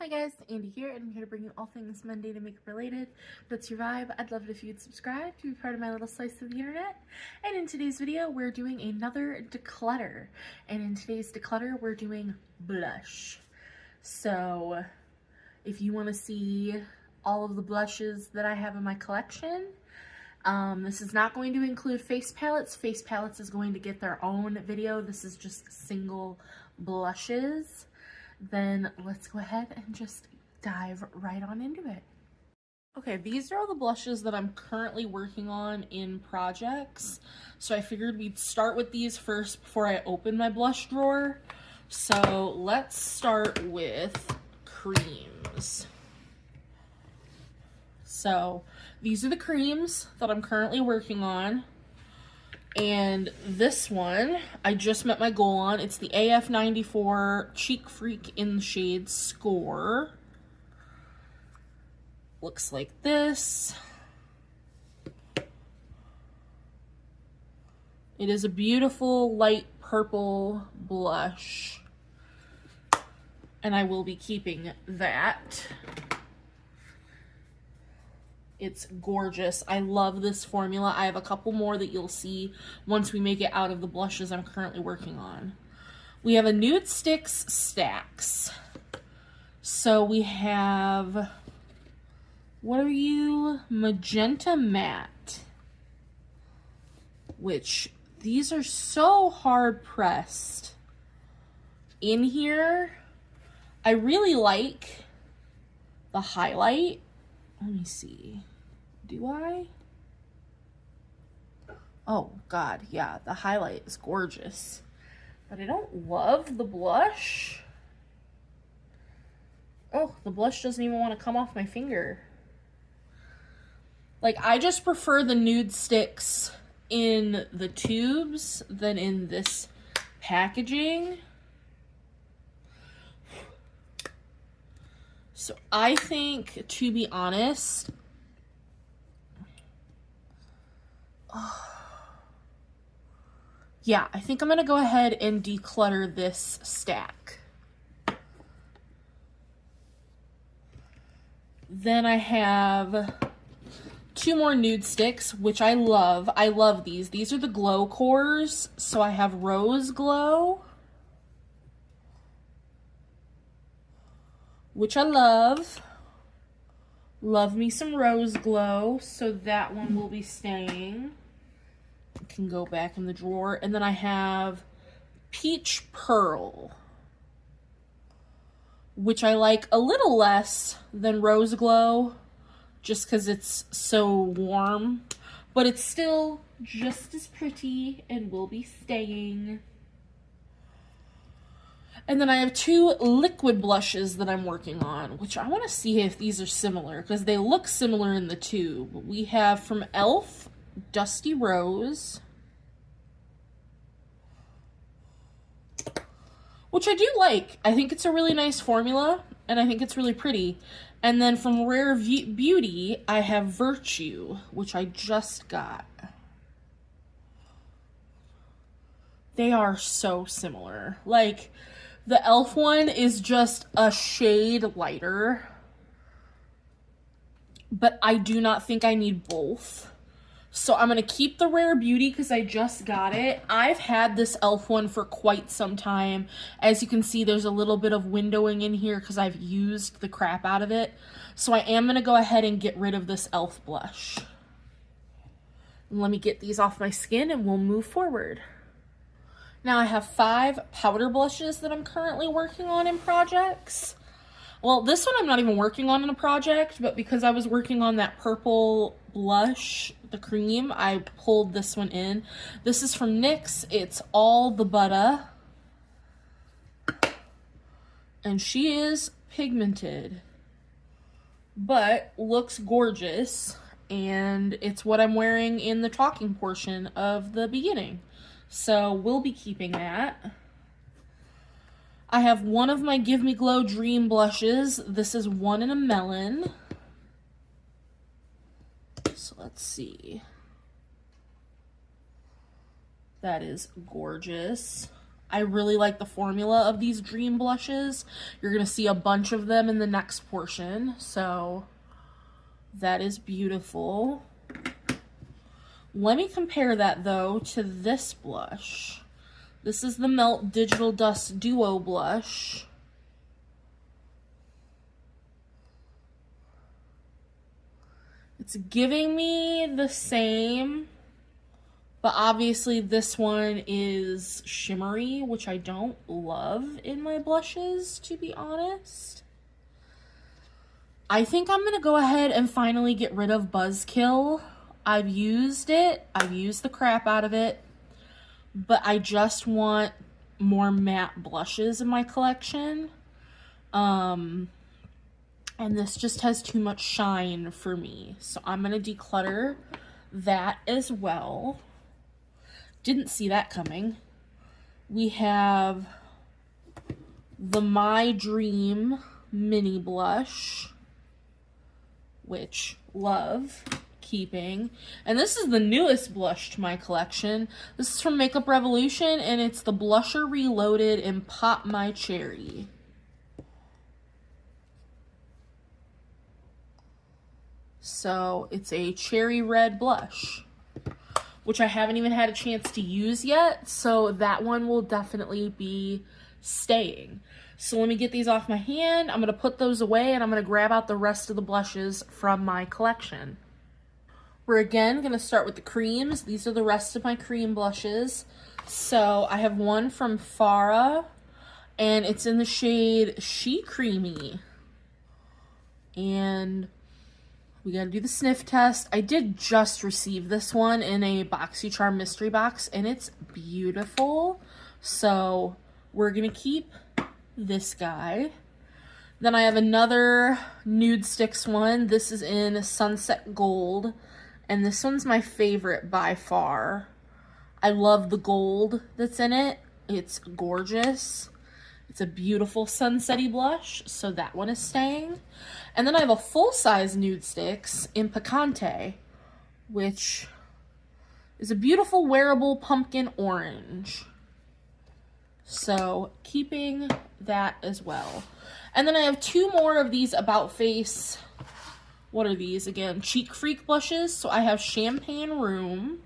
Hi guys, Andy here, and I'm here to bring you all things Monday to makeup related. If that's your vibe, I'd love it if you'd subscribe to be part of my little slice of the internet. And in today's video, we're doing another declutter. And in today's declutter, we're doing blush. So if you want to see all of the blushes that I have in my collection, this is not going to include face palettes. Face palettes is going to get their own video. This is just single blushes. Then let's go ahead and just dive right on into it. Okay, these are all the blushes that I'm currently working on in projects. So I figured we'd start with these first before I open my blush drawer. So let's start with creams. So these are the creams that I'm currently working on. And this one, I just met my goal on. It's the AF94 Cheek Freak in the shade Score. Looks like this. It is a beautiful light purple blush. And I will be keeping that. It's gorgeous. I love this formula. I have a couple more that you'll see once we make it out of the blushes I'm currently working on. We have a Nude Sticks Stacks. So we have, what are you? Magenta Matte. Which, these are so hard pressed in here. I really like the highlight. Let me see. Do I? Oh God, yeah, the highlight is gorgeous. But I don't love the blush. Oh, the blush doesn't even want to come off my finger. Like, I just prefer the nude sticks in the tubes than in this packaging. So I think, to be honest, yeah, I think I'm going to go ahead and declutter this stack. Then I have two more nude sticks, which I love. I love these. These are the Glow Cores. So I have Rose Glow, which I love. Love me some Rose Glow, so that one will be staying. It can go back in the drawer. And then I have Peach Pearl, which I like a little less than Rose Glow, just because it's so warm. But it's still just as pretty and will be staying. And then I have two liquid blushes that I'm working on, which I want to see if these are similar, because they look similar in the tube. We have from e.l.f. Dusty Rose, which I do like. I think it's a really nice formula, and I think it's really pretty. And then from Rare Beauty, I have Virtue, which I just got. They are so similar. Like, the e.l.f. one is just a shade lighter, but I do not think I need both. So I'm going to keep the Rare Beauty because I just got it. I've had this e.l.f. one for quite some time. As you can see, there's a little bit of windowing in here because I've used the crap out of it. So I am going to go ahead and get rid of this e.l.f. blush. And let me get these off my skin and we'll move forward. Now I have 5 powder blushes that I'm currently working on in projects. Well, this one I'm not even working on in a project, but because I was working on that purple blush, the cream, I pulled this one in. This is from NYX. It's All the Butter. And she is pigmented, but looks gorgeous. And it's what I'm wearing in the talking portion of the beginning. So we'll be keeping that. I have one of my Give Me Glow Dream blushes. This is One in a Melon. So let's see. That is gorgeous. I really like the formula of these dream blushes. You're going to see a bunch of them in the next portion. So that is beautiful. Let me compare that though to this blush. This is the Melt Digital Dust Duo blush. It's giving me the same, but obviously this one is shimmery, which I don't love in my blushes, to be honest. I think I'm going to go ahead and finally get rid of Buzzkill. I've used it. I've used the crap out of it, but I just want more matte blushes in my collection. And this just has too much shine for me. So I'm going to declutter that as well. Didn't see that coming. We have the My Dream mini blush, which love keeping. And this is the newest blush to my collection. This is from Makeup Revolution, and it's the Blusher Reloaded in Pop My Cherry. So it's a cherry red blush, which I haven't even had a chance to use yet. So that one will definitely be staying. So let me get these off my hand. I'm going to put those away, and I'm going to grab out the rest of the blushes from my collection. We're again going to start with the creams. These are the rest of my cream blushes. So I have one from Farah, and it's in the shade She Creamy. And we got to do the sniff test. I did just receive this one in a BoxyCharm mystery box, and it's beautiful. So we're going to keep this guy. Then I have another Nude Sticks one. This is in Sunset Gold, and this one's my favorite by far. I love the gold that's in it. It's gorgeous. It's a beautiful sunsetty blush, so that one is staying. And then I have a full-size Nude Sticks in Picante, which is a beautiful wearable pumpkin orange. So keeping that as well. And then I have two more of these About Face, what are these again? Cheek Freak blushes. So I have Champagne Room,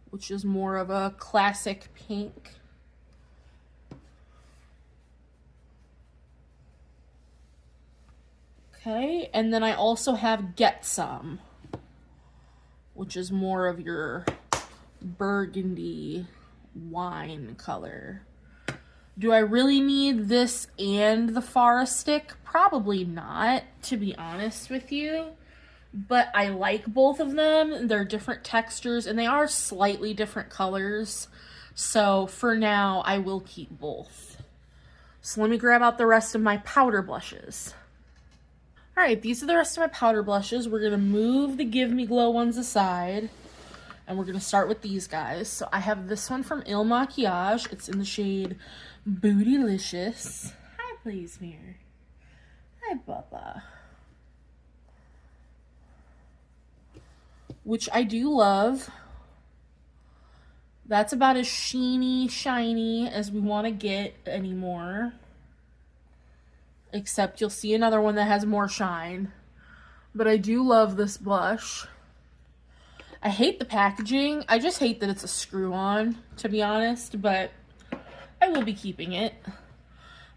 which is more of a classic pink. Okay, and then I also have Get Some, which is more of your burgundy wine color. Do I really need this and the Farah stick? Probably not, to be honest with you. But I like both of them. They're different textures, and they are slightly different colors. So for now, I will keep both. So let me grab out the rest of my powder blushes. All right, these are the rest of my powder blushes. We're going to move the Give Me Glow ones aside, and we're going to start with these guys. So I have this one from Il Makiage. It's in the shade Bootylicious. Hi, Blaismere. Hi, Bubba. Which I do love. That's about as sheeny, shiny as we want to get anymore. Except you'll see another one that has more shine. But I do love this blush. I hate the packaging. I just hate that it's a screw-on, to be honest. But I will be keeping it.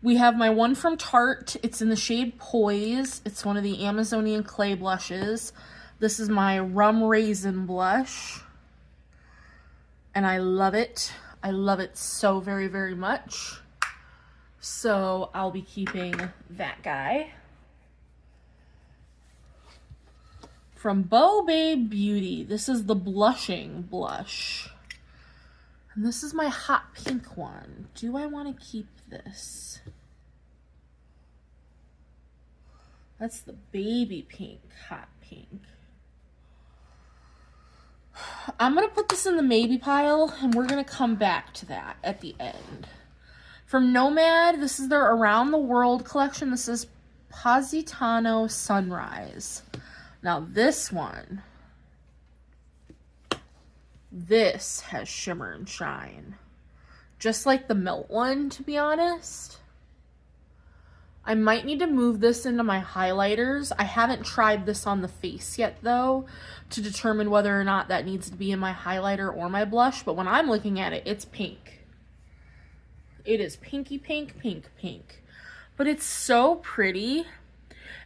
We have my one from Tarte. It's in the shade Poise. It's one of the Amazonian clay blushes. This is my Rum Raisin blush, and I love it. I love it so very, very much. So I'll be keeping that guy. From Bo Babe Beauty, this is the Blushing blush. And this is my hot pink one. Do I want to keep this? That's the baby pink, hot pink. I'm going to put this in the maybe pile, and we're going to come back to that at the end. From Nomad, this is their Around the World collection. This is Positano Sunrise. Now this one This has shimmer and shine. Just like the Melt one, to be honest. I might need to move this into my highlighters. I haven't tried this on the face yet, though, to determine whether or not that needs to be in my highlighter or my blush. But when I'm looking at it, it's pink. It is pinky pink, pink, pink. But it's so pretty.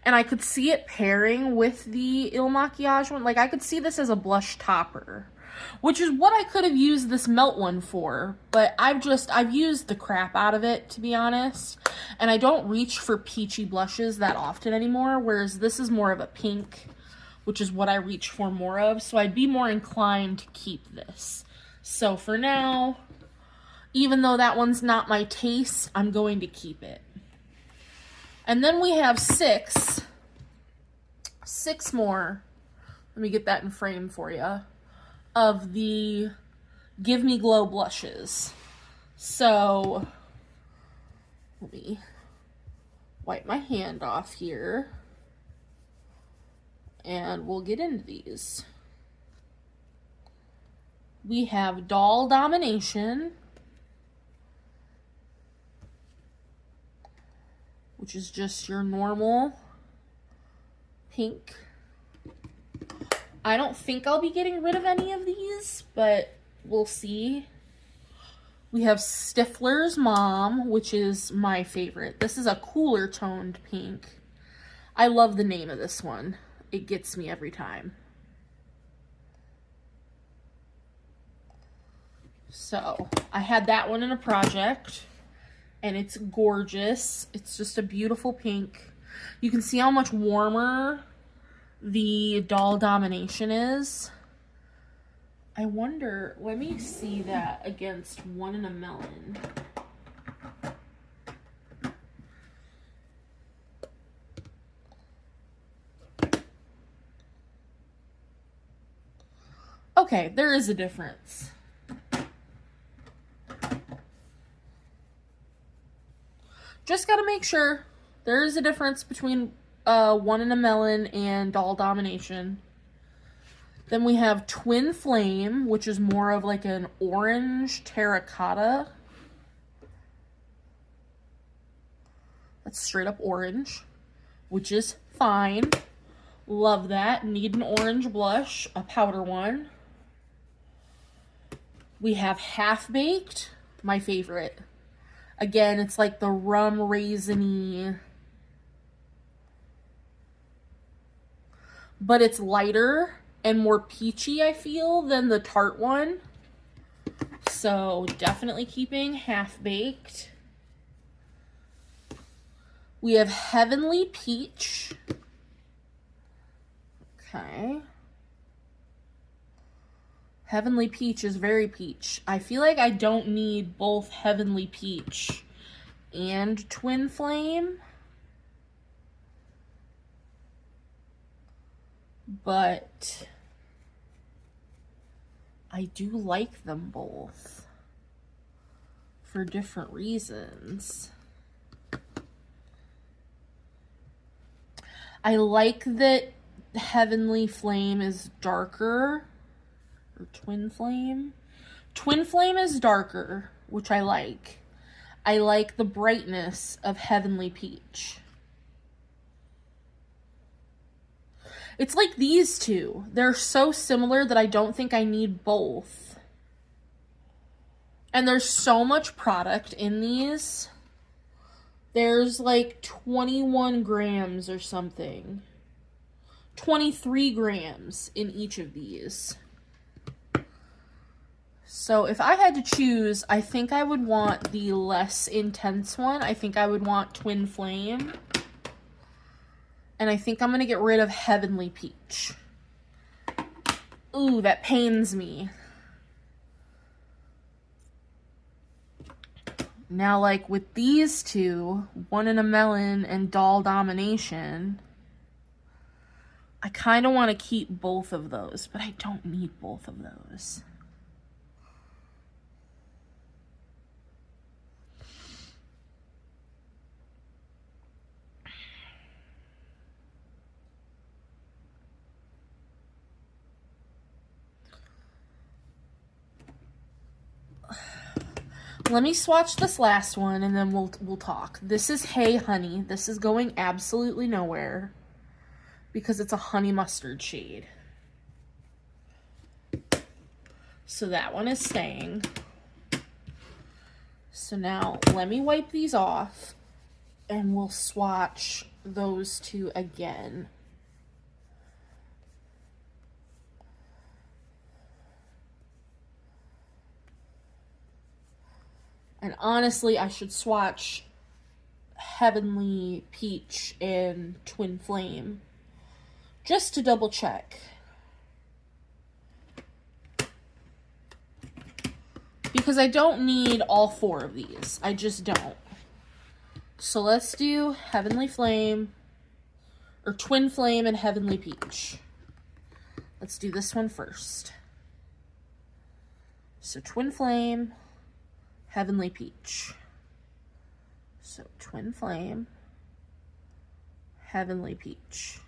And I could see it pairing with the Il Makiage one. Like, I could see this as a blush topper, which is what I could have used this Melt one for. But I've used the crap out of it, to be honest. And I don't reach for peachy blushes that often anymore, whereas this is more of a pink, which is what I reach for more of. So I'd be more inclined to keep this. So for now, even though that one's not my taste, I'm going to keep it. And then we have six more, let me get that in frame for you, of the Give Me Glow blushes. So, let me wipe my hand off here, and we'll get into these. We have Doll Domination, which is just your normal pink. I don't think I'll be getting rid of any of these, but we'll see. We have Stifler's Mom, which is my favorite. This is a cooler toned pink. I love the name of this one. It gets me every time. So, I had that one in a project. And it's gorgeous. It's just a beautiful pink. You can see how much warmer the Doll Domination is. I wonder, let me see that against One in a Melon. Okay, there is a difference. Just gotta make sure. There is a difference between One in a Melon and Doll Domination. Then we have Twin Flame, which is more of like an orange terracotta. That's straight up orange, which is fine. Love that. Need an orange blush, a powder one. We have Half Baked, my favorite. Again, it's like the rum raisiny, but it's lighter and more peachy, I feel, than the Tarte one. So definitely keeping Half Baked. We have Heavenly Peach. Okay. Heavenly Peach is very peach. I feel like I don't need both Heavenly Peach and Twin Flame, but I do like them both for different reasons. I like that Heavenly Flame is darker. Twin Flame. Twin Flame is darker, which I like. I like the brightness of Heavenly Peach. It's like these two. They're so similar that I don't think I need both. And there's so much product in these. There's like 21 grams or something. 23 grams in each of these. So if I had to choose, I think I would want the less intense one. I think I would want Twin Flame. And I think I'm going to get rid of Heavenly Peach. Ooh, that pains me. Now, like with these two, One in a Melon and Doll Domination, I kind of want to keep both of those, but I don't need both of those. Let me swatch this last one and then we'll talk. This is Hey Honey. This is going absolutely nowhere because it's a honey mustard shade. So that one is staying. So now let me wipe these off and we'll swatch those two again. And honestly, I should swatch Heavenly Peach and Twin Flame just to double check. Because I don't need all four of these. I just don't. So let's do Heavenly Flame, or Twin Flame and Heavenly Peach. Let's do this one first. So Twin Flame, Heavenly Peach. So Twin Flame, Heavenly Peach.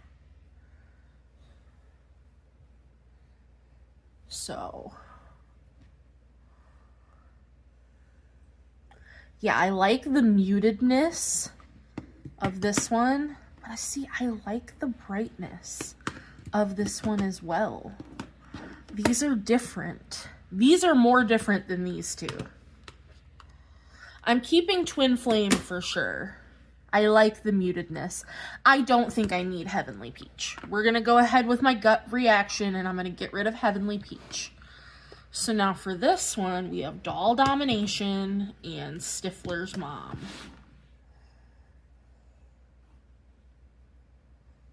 So yeah, I like the mutedness of this one, but I like the brightness of this one as well. These are different. These are more different than these two. I'm keeping Twin Flame for sure. I like the mutedness. I don't think I need Heavenly Peach. We're going to go ahead with my gut reaction and I'm going to get rid of Heavenly Peach. So now for this one, we have Doll Domination and Stifler's Mom.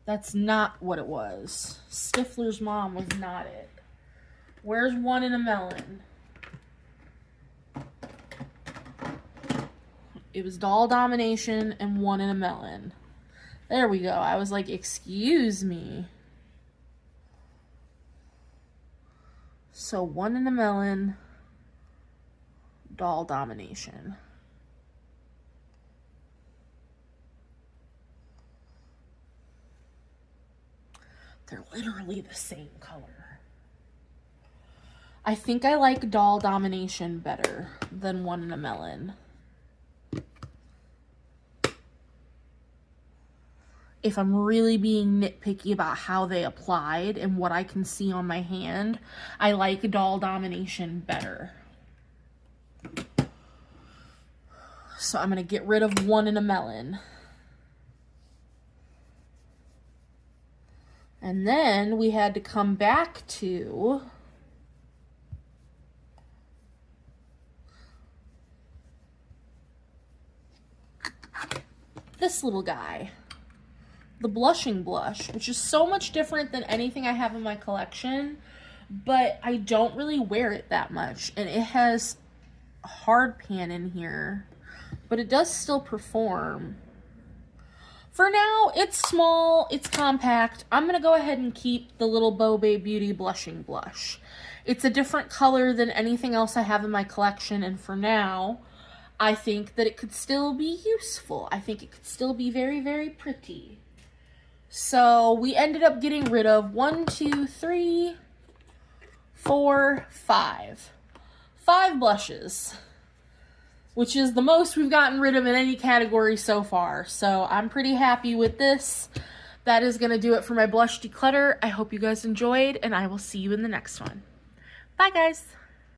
That's not what it was. Stifler's Mom was not it. Where's One in a Melon? It was Doll Domination and One in a Melon. There we go. I was like, excuse me. So One in a Melon, Doll Domination. They're literally the same color. I think I like Doll Domination better than One in a Melon. If I'm really being nitpicky about how they applied and what I can see on my hand, I like Doll Domination better. So I'm going to get rid of One in a Melon. And then we had to come back to this little guy. The Blushing Blush, which is so much different than anything I have in my collection, but I don't really wear it that much. And it has a hard pan in here, but it does still perform. For now, it's small, it's compact. I'm going to go ahead and keep the little Bo Bay Beauty Blushing Blush. It's a different color than anything else I have in my collection, and for now, I think that it could still be useful. I think it could still be very, very pretty. So we ended up getting rid of 1, 2, 3, 4, 5. 5 blushes, which is the most we've gotten rid of in any category so far. So I'm pretty happy with this. That is going to do it for my blush declutter. I hope you guys enjoyed, and I will see you in the next one. Bye, guys.